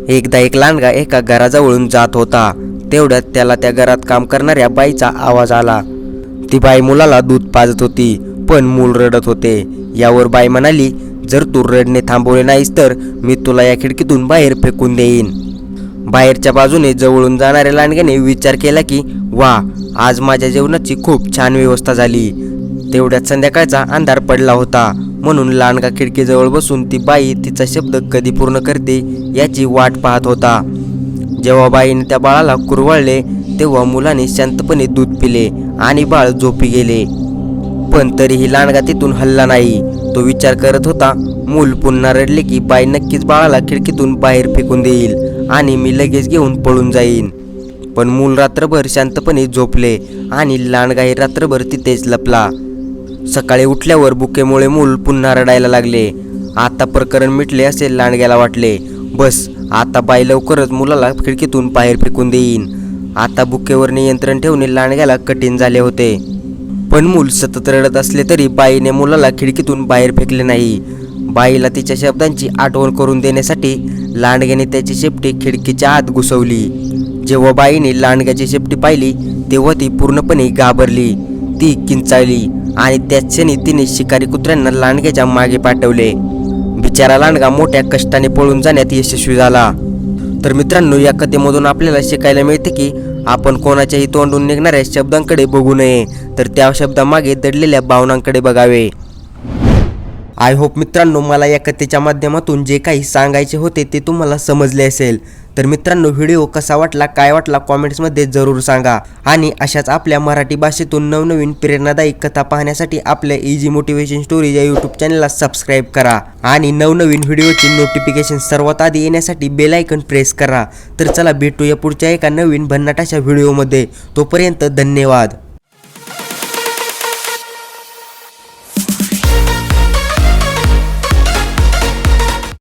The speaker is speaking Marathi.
एकदा एक लांडगा एका घराजवळून जात होता. तेवढ्यात त्याला त्या घरात काम करणाऱ्या बाईचा आवाज आला. ती बाई मुलाला दूध पाजत होती, पण मूल रडत होते. यावर बाई म्हणाली, जर तू रडणे थांबवले नाहीस तर मी तुला या खिडकीतून बाहेर फेकून देईन. बाहेरच्या बाजूने जवळून जाणाऱ्या लांडग्याने विचार केला की वा, आज माझ्या जेवणाची खूप छान व्यवस्था झाली. तेवढ्यात संध्याकाळचा अंधार पडला होता, म्हणून लांडगा खिडकीजवळ बसून ती बाई तिचा शब्द कधी पूर्ण करते याची वाट पाहत होता. जेव्हा बाईने त्या बाळाला कुरवाळले तेव्हा मुलाने शांतपणे दूध पिले आणि बाळ झोपी गेले. पण तरीही लांडगा तिथून हलला नाही. तो विचार करत होता, मूल पुन्हा रडले की बाई नक्कीच बाळाला खिडकीतून बाहेर फेकून देईल आणि मी लगेच घेऊन पळून जाईन. पण मूल रात्रभर शांतपणे झोपले आणि लांडगाही रात्रभर तिथेच लपला. सकाळी उठल्यावर भुकेमुळे मूल पुन्हा रडायला लागले. आता प्रकरण मिटले असे लांडग्याला वाटले. बस, आता बाई लवकरच मुलाला खिडकीतून बाहेर फेकून देईन. आता भुकेवर नियंत्रण ठेवणे लांडग्याला कठीण झाले होते. पण मूल सतत रडत असले तरी बाईने मुलाला खिडकीतून बाहेर फेकले नाही. बाईला तिच्या शब्दांची आठवण करून देण्यासाठी लांडग्याने त्याची शेपटी खिडकीच्या आत घुसवली. जेव्हा बाईने लांडग्याची शेपटी पाहिली तेव्हा ती पूर्णपणे घाबरली. ती किंचाळली आणि त्याच क्षणी तिने शिकारी कुत्र्यांना लांडग्याच्या मागे पाठवले. बिचारा लांडगा मोठ्या कष्टाने पळून जाण्यात यशस्वी झाला. तर मित्रांनो, या कथेमधून आपल्याला शिकायला मिळते की आपण कोणाच्याही तोंडून निघणाऱ्या शब्दांकडे बघू नये, तर त्या शब्दामागे दडलेल्या भावनांकडे बघावे. आय होप मित्रांनो, मला या कथेच्या माध्यमातून जे काही सांगायचे होते ते तुम्हाला समजले असेल. तर मित्रांनो, व्हिडिओ कसा वाटला, काय वाटला, कॉमेंट्समध्ये जरूर सांगा. आणि अशाच आपल्या मराठी भाषेतून नवनवीन प्रेरणादायी कथा पाहण्यासाठी आपल्या इझी मोटिवेशन स्टोरी या यूट्यूब चॅनलला सबस्क्राईब करा आणि नवनवीन व्हिडिओची नोटिफिकेशन सर्वात आधी येण्यासाठी बेल आयकॉन प्रेस करा. तर चला भेटूया पुढच्या एका नवीन भन्नाट अशा व्हिडिओमध्ये. तोपर्यंत धन्यवाद.